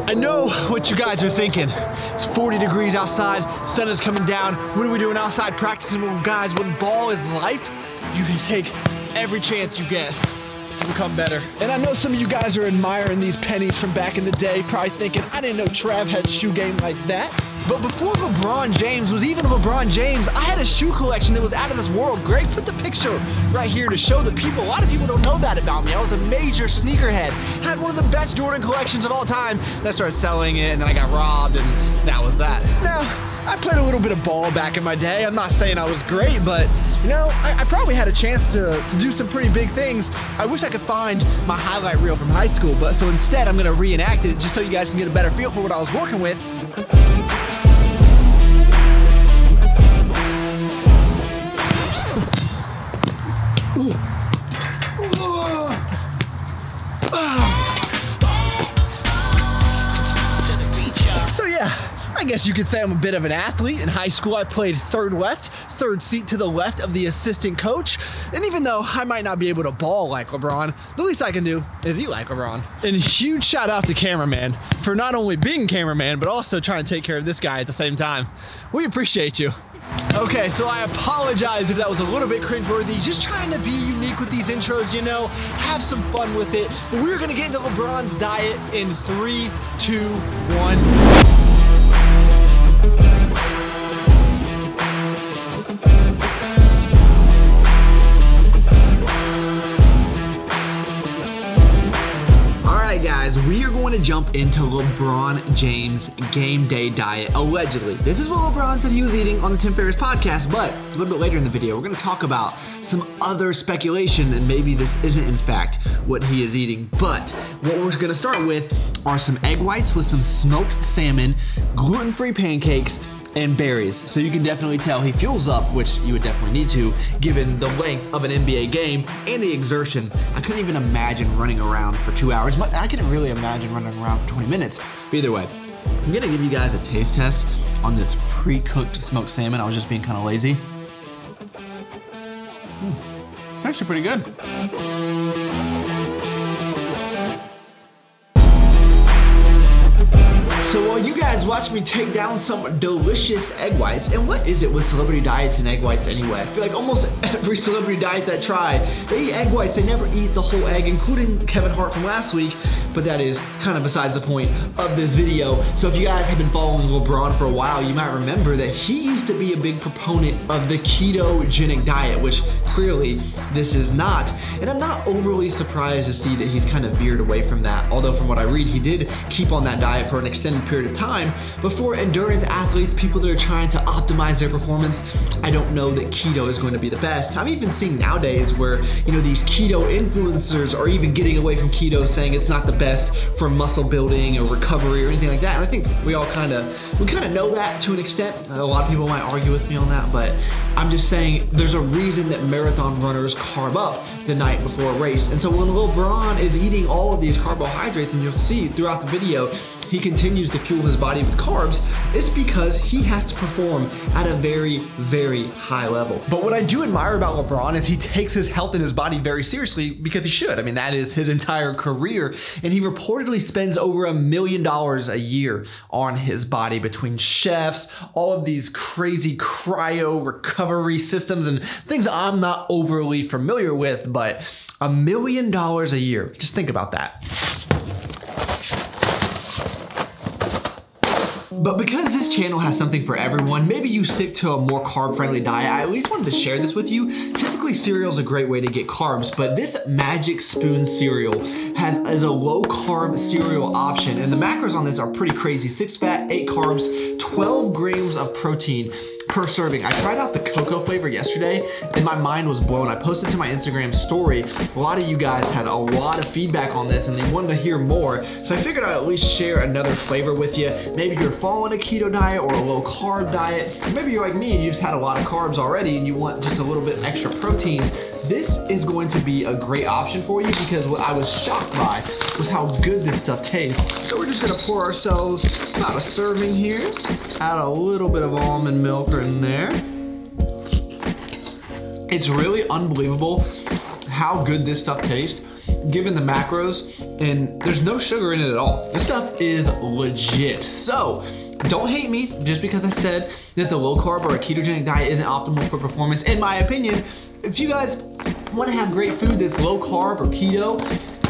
I know what you guys are thinking. It's 40 degrees outside, sun is coming down. What are we doing outside practicing? Well, guys, when ball is life, you can take every chance you get to become better. And I know some of you guys are admiring these pennies from back in the day, probably thinking, I didn't know Trav had shoe game like that. But before LeBron James was even LeBron James, I had a shoe collection that was out of this world. Greg put the picture right here to show the people. A lot of people don't know that about me. I was a major sneakerhead. I had one of the best Jordan collections of all time. Then I started selling it, and then I got robbed, and that was that. Now, I played a little bit of ball back in my day. I'm not saying I was great, but you know, I probably had a chance to do some pretty big things. I wish I could find my highlight reel from high school, but so instead I'm gonna reenact it just so you guys can get a better feel for what I was working with. I guess you could say I'm a bit of an athlete. In high school, I played third left, third seat to the left of the assistant coach. And even though I might not be able to ball like LeBron, the least I can do is eat like LeBron. And huge shout out to cameraman for not only being cameraman, but also trying to take care of this guy at the same time. We appreciate you. Okay, so I apologize if that was a little bit cringeworthy. Just trying to be unique with these intros, you know, have some fun with it. But we're gonna get into LeBron's diet in 3, 2, 1. Guys, we are going to jump into LeBron James game day diet, allegedly. This is what LeBron said he was eating on the Tim Ferriss podcast, but a little bit later in the video, we're going to talk about some other speculation, and maybe this isn't in fact what he is eating. But what we're going to start with are some egg whites with some smoked salmon, gluten-free pancakes, and berries. So you can definitely tell he fuels up, which you would definitely need to, given the length of an NBA game and the exertion. I couldn't even imagine running around for 2 hours, but I couldn't really imagine running around for 20 minutes. But either way, I'm gonna give you guys a taste test on this pre-cooked smoked salmon. I was just being kind of lazy. It's actually pretty good. So while you guys watch me take down some delicious egg whites, and what is it with celebrity diets and egg whites anyway? I feel like almost every celebrity diet that I try, they eat egg whites, they never eat the whole egg, including Kevin Hart from last week, but that is kind of besides the point of this video. So if you guys have been following LeBron for a while, you might remember that he used to be a big proponent of the ketogenic diet, which clearly this is not. And I'm not overly surprised to see that he's kind of veered away from that, although from what I read, he did keep on that diet for an extended period of time. But for endurance athletes, people that are trying to optimize their performance, I don't know that keto is going to be the best. I'm even seeing nowadays where, you know, these keto influencers are even getting away from keto, saying it's not the best for muscle building or recovery or anything like that. And I think we kind of know that to an extent. A lot of people might argue with me on that, but I'm just saying there's a reason that marathon runners carb up the night before a race. And so when LeBron is eating all of these carbohydrates, and you'll see throughout the video, he continues to fuel his body with carbs, it's because he has to perform at a very, very high level. But what I do admire about LeBron is he takes his health and his body very seriously, because he should. I mean, that is his entire career, and he reportedly spends over $1 million a year on his body between chefs, all of these crazy cryo recovery systems and things I'm not overly familiar with, but $1 million a year. Just think about that. But because this channel has something for everyone, maybe you stick to a more carb-friendly diet, I at least wanted to share this with you. Typically, cereal is a great way to get carbs, but this Magic Spoon cereal is a low-carb cereal option, and the macros on this are pretty crazy. 6 fat, 8 carbs, 12 grams of protein per serving. I tried out the cocoa flavor yesterday and my mind was blown. I posted to my Instagram story. A lot of you guys had a lot of feedback on this and they wanted to hear more. So I figured I'd at least share another flavor with you. Maybe you're following a keto diet or a low carb diet. Maybe you're like me and you just had a lot of carbs already and you want just a little bit extra protein. This is going to be a great option for you because what I was shocked by was how good this stuff tastes. So we're just gonna pour ourselves about a serving here. Add a little bit of almond milk in there. It's really unbelievable how good this stuff tastes given the macros, and there's no sugar in it at all. This stuff is legit. So don't hate me just because I said that the low carb or a ketogenic diet isn't optimal for performance. In my opinion, if you guys want to have great food that's low carb or keto,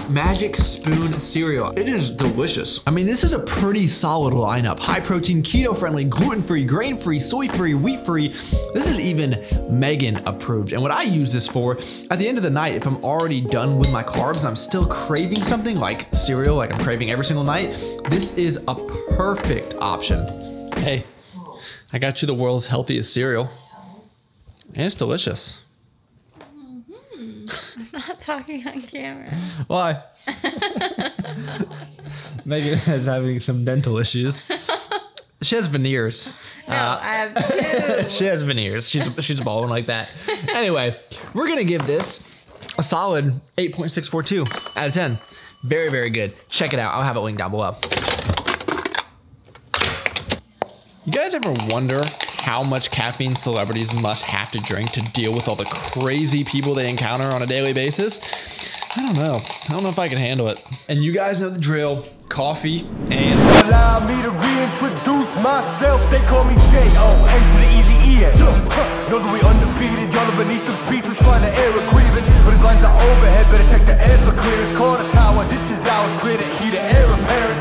Magic Spoon cereal. It is delicious. I mean, this is a pretty solid lineup. High protein, keto friendly, gluten free, grain free, soy free, wheat free. This is even Megan approved. And what I use this for, at the end of the night, if I'm already done with my carbs and I'm still craving something like cereal, like I'm craving every single night, this is a perfect option. Hey, I got you the world's healthiest cereal. And it's delicious. I'm not talking on camera. Why? Megan is having some dental issues. She has veneers. No, I have two. She has veneers. She's balling like that. Anyway, we're gonna give this a solid 8.642 out of 10. Very, very good. Check it out. I'll have it linked down below. You guys ever wonder how much caffeine celebrities must have to drink to deal with all the crazy people they encounter on a daily basis? I don't know. I don't know if I can handle it. And you guys know the drill. Coffee and... Allow me to reintroduce myself. They call me J.O.N. to the easy E-N. Know that we undefeated. Y'all are beneath them speeches trying to air a grievance. But his lines are overhead. Better check the air for clearance. Call the tower. This is our clear to heat the air apparent.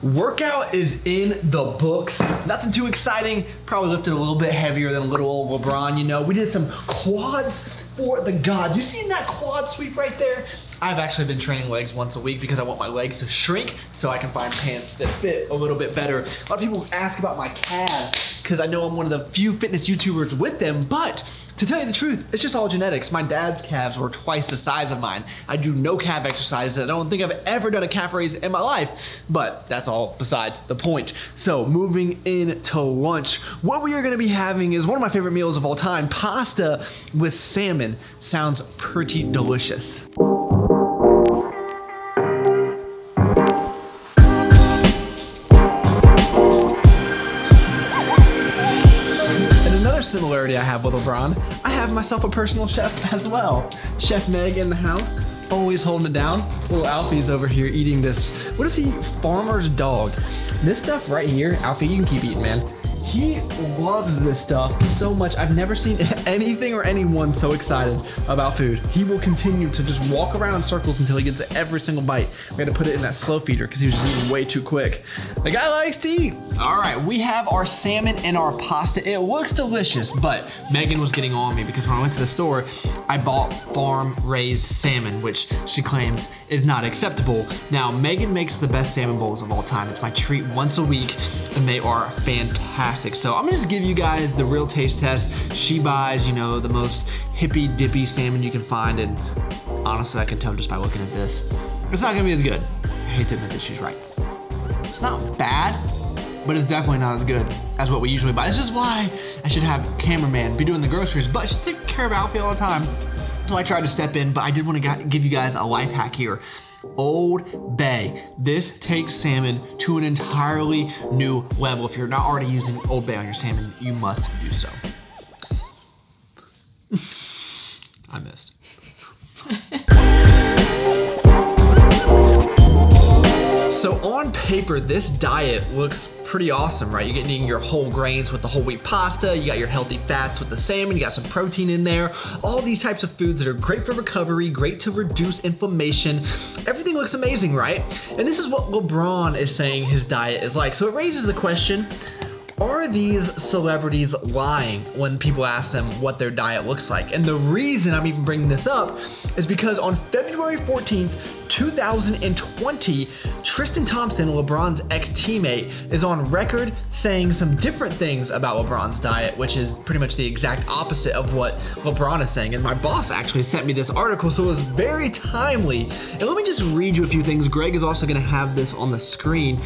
Workout is in the books. Nothing too exciting. Probably lifted a little bit heavier than little old LeBron, you know. We did some quads for the gods. You seen that quad sweep right there? I've actually been training legs once a week because I want my legs to shrink so I can find pants that fit a little bit better. A lot of people ask about my calves because I know I'm one of the few fitness YouTubers with them, but to tell you the truth, it's just all genetics. My dad's calves were twice the size of mine. I do no calf exercises. I don't think I've ever done a calf raise in my life, but that's all besides the point. So moving into lunch, what we are gonna be having is one of my favorite meals of all time, pasta with salmon. Sounds pretty delicious. Similarity I have with LeBron, I have myself a personal chef as well. Chef Meg in the house, always holding it down. Little Alfie's over here eating this, what is he, farmer's dog. This stuff right here, Alfie, you can keep eating, man. He loves this stuff so much. I've never seen anything or anyone so excited about food. He will continue to just walk around in circles until he gets every single bite. We had to put it in that slow feeder because he was just eating way too quick. The guy likes to eat. All right, we have our salmon and our pasta. It looks delicious, but Megan was getting on me because when I went to the store, I bought farm-raised salmon, which she claims is not acceptable. Now, Megan makes the best salmon bowls of all time. It's my treat once a week, and they are fantastic. So I'm gonna just give you guys the real taste test. She buys, you know, the most hippy dippy salmon you can find, and honestly, I can tell just by looking at this. It's not gonna be as good. I hate to admit that she's right. It's not bad, but it's definitely not as good as what we usually buy. This is why I should have a cameraman be doing the groceries, but she's taking care of Alfie all the time. So I tried to step in, but I did want to give you guys a life hack here. Old Bay. This takes salmon to an entirely new level. If you're not already using Old Bay on your salmon, you must do so. I missed. So on paper, this diet looks pretty awesome, right? You're getting your whole grains with the whole wheat pasta, you got your healthy fats with the salmon, you got some protein in there, all these types of foods that are great for recovery, great to reduce inflammation. Everything looks amazing, right? And this is what LeBron is saying his diet is like. So it raises the question, are these celebrities lying when people ask them what their diet looks like? And the reason I'm even bringing this up is because on February 14th, 2020, Tristan Thompson, LeBron's ex-teammate, is on record saying some different things about LeBron's diet, which is pretty much the exact opposite of what LeBron is saying. And my boss actually sent me this article, so it was very timely. And let me just read you a few things. Greg is also gonna have this on the screen.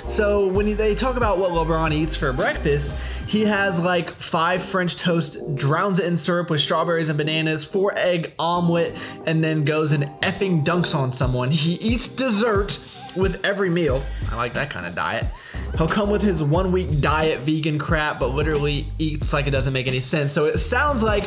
So when they talk about what LeBron eats for breakfast, he has like 5 French toast, drowns it in syrup with strawberries and bananas, 4 egg omelet, and then goes and effing dunks on someone. He eats dessert with every meal. I like that kind of diet. He'll come with his 1 week diet vegan crap, but literally eats like it doesn't make any sense. So it sounds like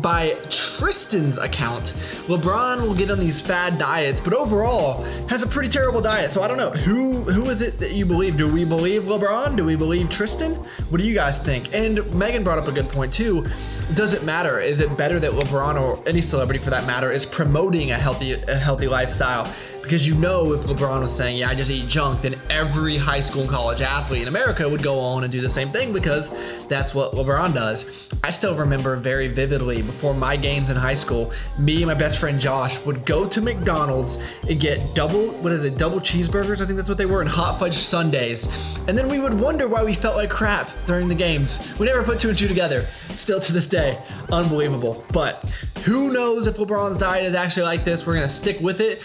by Tristan's account, LeBron will get on these fad diets, but overall has a pretty terrible diet. So I don't know, who is it that you believe? Do we believe LeBron? Do we believe Tristan? What do you guys think? And Megan brought up a good point too. Does it matter? Is it better that LeBron, or any celebrity for that matter, is promoting a healthy lifestyle? Because you know, if LeBron was saying, yeah, I just eat junk, then every high school and college athlete in America would go on and do the same thing, because that's what LeBron does. I still remember very vividly, before my games in high school, me and my best friend Josh would go to McDonald's and get double cheeseburgers, I think that's what they were, and hot fudge sundaes. And then we would wonder why we felt like crap during the games. We never put 2 and 2 together. Still to this day, unbelievable. But who knows if LeBron's diet is actually like this? We're gonna stick with it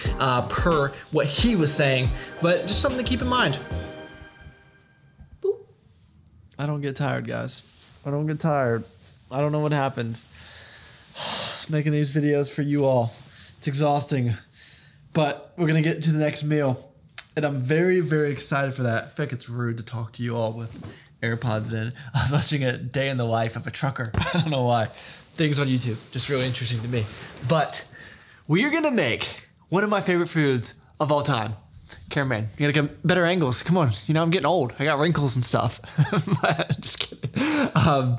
per what he was saying, but just something to keep in mind. Boop. I don't get tired, guys. I don't get tired. I don't know what happened. Making these videos for you all. It's exhausting, but we're gonna get to the next meal, and I'm very, very excited for that. I feel like it's rude to talk to you all with AirPods in. I was watching a day in the life of a trucker. I don't know why. Things on YouTube, just really interesting to me. But we are gonna make one of my favorite foods of all time. Cameraman, you gotta get better angles. Come on, you know, I'm getting old. I got wrinkles and stuff. Just kidding.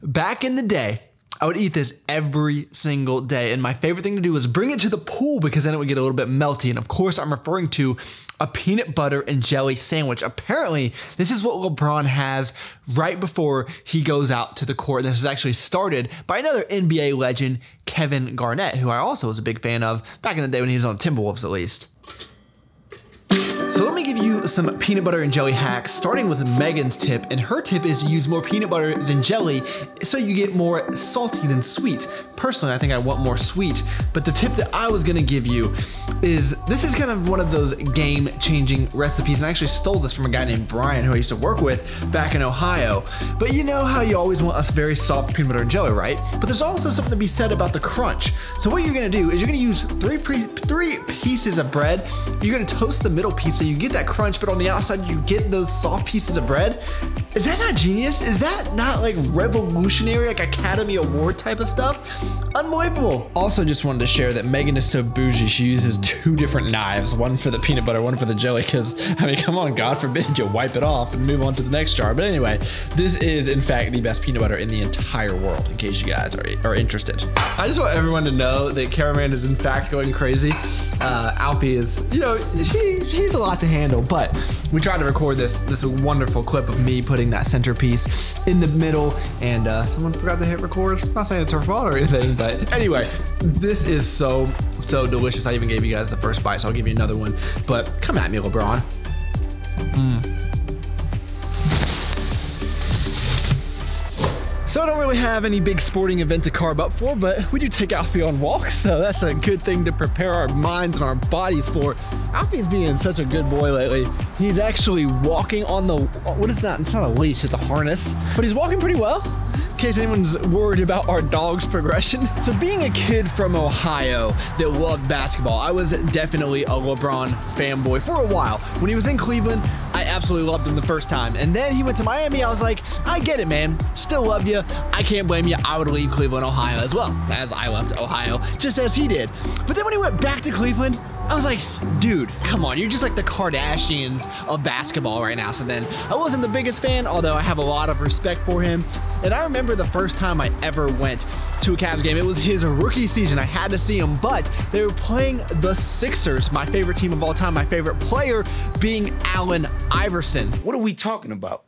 Back in the day, I would eat this every single day, and my favorite thing to do was bring it to the pool, because then it would get a little bit melty. And of course, I'm referring to a peanut butter and jelly sandwich. Apparently, this is what LeBron has right before he goes out to the court. And this was actually started by another NBA legend, Kevin Garnett, who I also was a big fan of back in the day when he was on Timberwolves, at least. So let me give you some peanut butter and jelly hacks, starting with Megan's tip, and her tip is to use more peanut butter than jelly so you get more salty than sweet. Personally, I think I want more sweet, but the tip that I was gonna give you is, this is kind of one of those game-changing recipes, and I actually stole this from a guy named Brian who I used to work with back in Ohio. But you know how you always want us very soft peanut butter and jelly, right? But there's also something to be said about the crunch. So what you're gonna do is you're gonna use three pieces of bread. You're gonna toast the middle piece so you get that crunch, but on the outside you get those soft pieces of bread. Is that not genius? Is that not like revolutionary, like Academy Award type of stuff? Unbelievable. Also just wanted to share that Megan is so bougie, she uses 2 different knives, one for the peanut butter, one for the jelly, because, I mean, come on, God forbid you wipe it off and move on to the next jar. But anyway, this is in fact the best peanut butter in the entire world, in case you guys are interested. I just want everyone to know that Cameraman is in fact going crazy. Alfie is, you know, he's a lot to handle, but we tried to record this wonderful clip of me putting that centerpiece in the middle, and someone forgot to hit record. I'm not saying it's her fault or anything, but anyway, this is so delicious. I even gave you guys the first bite, so I'll give you another one, but come at me, LeBron. So I don't really have any big sporting event to carb up for, but we do take Alfie on walks, so that's a good thing to prepare our minds and our bodies for. Alfie's being such a good boy lately. He's actually walking on the, what is that? It's not a leash, it's a harness, but he's walking pretty well, in case anyone's worried about our dog's progression. So being a kid from Ohio that loved basketball, I was definitely a LeBron fanboy for a while. When he was in Cleveland, I absolutely loved him the first time. And then he went to Miami, I was like, I get it, man. Still love you. I can't blame you. I would leave Cleveland, Ohio as well, as I left Ohio, just as he did. But then when he went back to Cleveland, I was like, dude, come on, you're just like the Kardashians of basketball right now. So then I wasn't the biggest fan, although I have a lot of respect for him. And I remember the first time I ever went to a Cavs game, it was his rookie season. I had to see him, but they were playing the Sixers, my favorite team of all time, my favorite player being Allen Iverson. What are we talking about?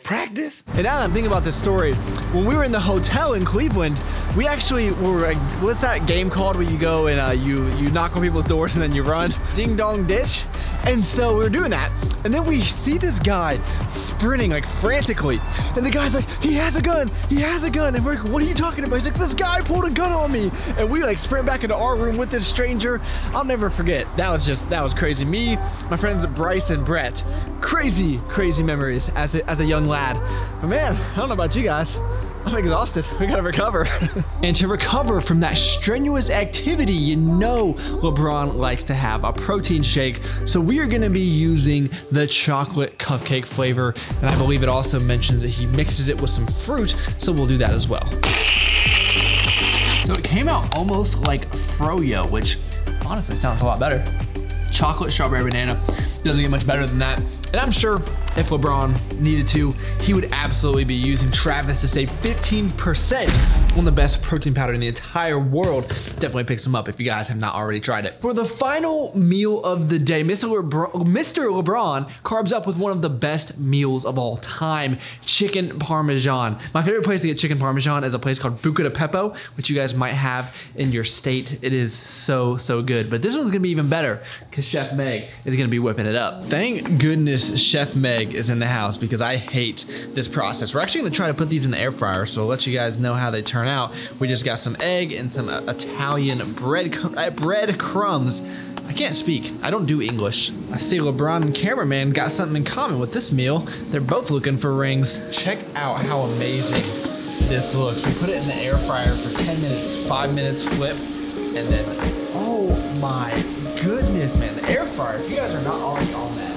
Practice? And now that I'm thinking about this story, when we were in the hotel in Cleveland, we actually were like, what's that game called where you go and you knock on people's doors and then you run? Ding dong ditch? And so we were doing that, and then we see this guy sprinting like frantically, and the guy's like, he has a gun, and we're like, what are you talking about? He's like, this guy pulled a gun on me, and we like sprint back into our room with this stranger. I'll never forget. That was crazy. Me, my friends Bryce and Brett, crazy memories as a young lad. But man, I don't know about you guys, I'm exhausted. We gotta recover. And to recover from that strenuous activity, you know LeBron likes to have a protein shake. So we are gonna be using the chocolate cupcake flavor. And I believe it also mentions that he mixes it with some fruit. So we'll do that as well. So it came out almost like froyo, which honestly sounds a lot better. Chocolate, strawberry, banana. Doesn't get much better than that. And I'm sure if LeBron needed to, he would absolutely be using Travis to save 15% on the best protein powder in the entire world. Definitely pick some up if you guys have not already tried it. For the final meal of the day, Mr. LeBron carbs up with one of the best meals of all time, chicken Parmesan. My favorite place to get chicken Parmesan is a place called Buca di Beppo, which you guys might have in your state. It is so, so good. But this one's gonna be even better because Chef Meg is gonna be whipping it up. Thank goodness Chef Meg is in the house because I hate this process. We're actually gonna try to put these in the air fryer, so I'll let you guys know how they turn out. We just got some egg and some Italian bread crumbs. I can't speak, I don't do English. I see LeBron and cameraman got something in common with this meal. They're both looking for rings. Check out how amazing this looks. We put it in the air fryer for 10 minutes, 5 minutes flip, and then, oh my goodness, man. The air fryer, if you guys are not already on that,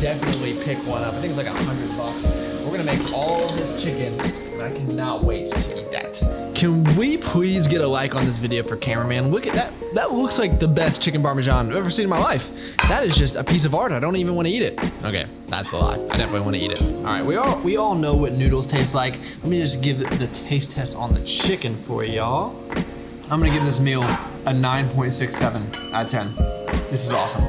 definitely pick one up. I think it's like $100. We're gonna make all of this chicken, and I cannot wait to eat that. Can we please get a like on this video for cameraman? Look at that. That looks like the best chicken Parmesan I've ever seen in my life. That is just a piece of art. I don't even want to eat it. Okay, that's a lie. I definitely want to eat it. All right, we all know what noodles taste like. Let me just give the taste test on the chicken for y'all. I'm gonna give this meal a 9.67 out of 10. This is awesome.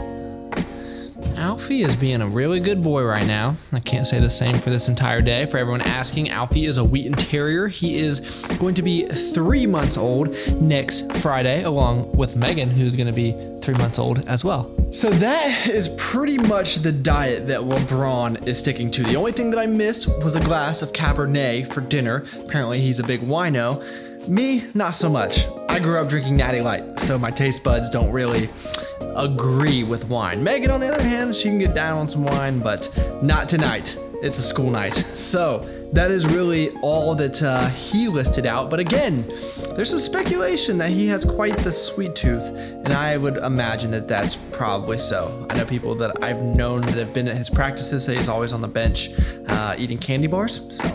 Alfie is being a really good boy right now. I can't say the same for this entire day. For everyone asking, Alfie is a Wheaten Terrier. He is going to be 3 months old next Friday, along with Megan, who's gonna be 3 months old as well. So that is pretty much the diet that LeBron is sticking to. The only thing that I missed was a glass of Cabernet for dinner. Apparently he's a big wino. Me, not so much. I grew up drinking Natty Light, so my taste buds don't really agree with wine. Megan, on the other hand, she can get down on some wine, but not tonight. It's a school night. So that is really all that he listed out. But again, there's some speculation that he has quite the sweet tooth, and I would imagine that that's probably so. I know people that I've known that have been at his practices say he's always on the bench eating candy bars. So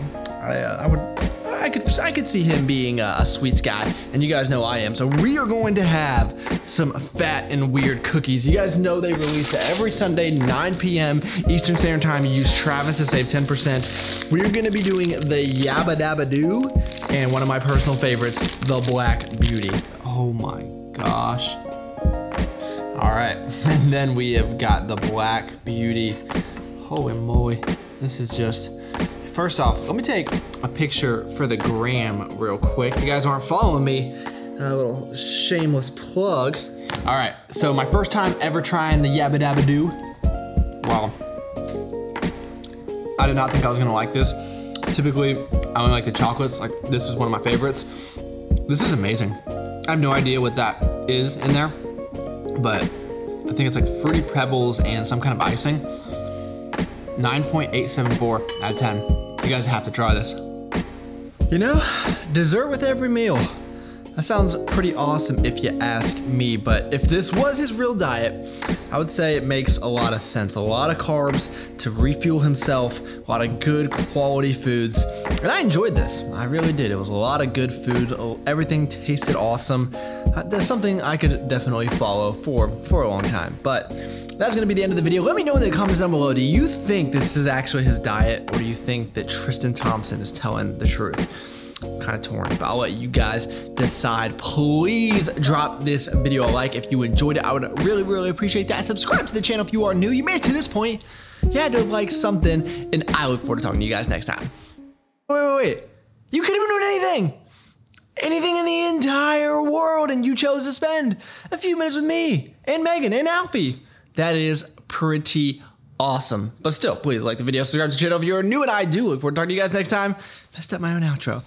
I could see him being a sweets guy, and you guys know I am. So we are going to have some fat and weird cookies. You guys know they release every Sunday, 9 p.m. Eastern Standard Time. You use Travis to save 10%. We're gonna be doing the Yabba Dabba Doo, and one of my personal favorites, the Black Beauty. Oh my gosh. All right, and then we have got the Black Beauty. Holy moly, this is just, first off, let me take a picture for the gram real quick. If you guys aren't following me, a little shameless plug. All right, so my first time ever trying the Yabba Dabba Doo. Wow. I did not think I was gonna like this. Typically, I only like the chocolates. Like, this is one of my favorites. This is amazing. I have no idea what that is in there, but I think it's like Fruity Pebbles and some kind of icing. 9.874 out of 10. You guys have to try this. You know, dessert with every meal. That sounds pretty awesome if you ask me, but if this was his real diet, I would say it makes a lot of sense. A lot of carbs to refuel himself, a lot of good quality foods. And I enjoyed this, I really did. It was a lot of good food, everything tasted awesome. That's something I could definitely follow for a long time. But that's gonna be the end of the video. Let me know in the comments down below, do you think this is actually his diet, or do you think that Tristan Thompson is telling the truth? I'm kind of torn, but I'll let you guys decide. Please drop this video a like if you enjoyed it. I would really, really appreciate that. Subscribe to the channel if you are new. You made it to this point. You had to like something, and I look forward to talking to you guys next time. Wait. You could have known anything. Anything in the entire world, and you chose to spend a few minutes with me and Megan and Alfie. That is pretty awesome. But still, please like the video, subscribe to the channel if you're new, and I do look forward to talking to you guys next time. Messed up my own outro.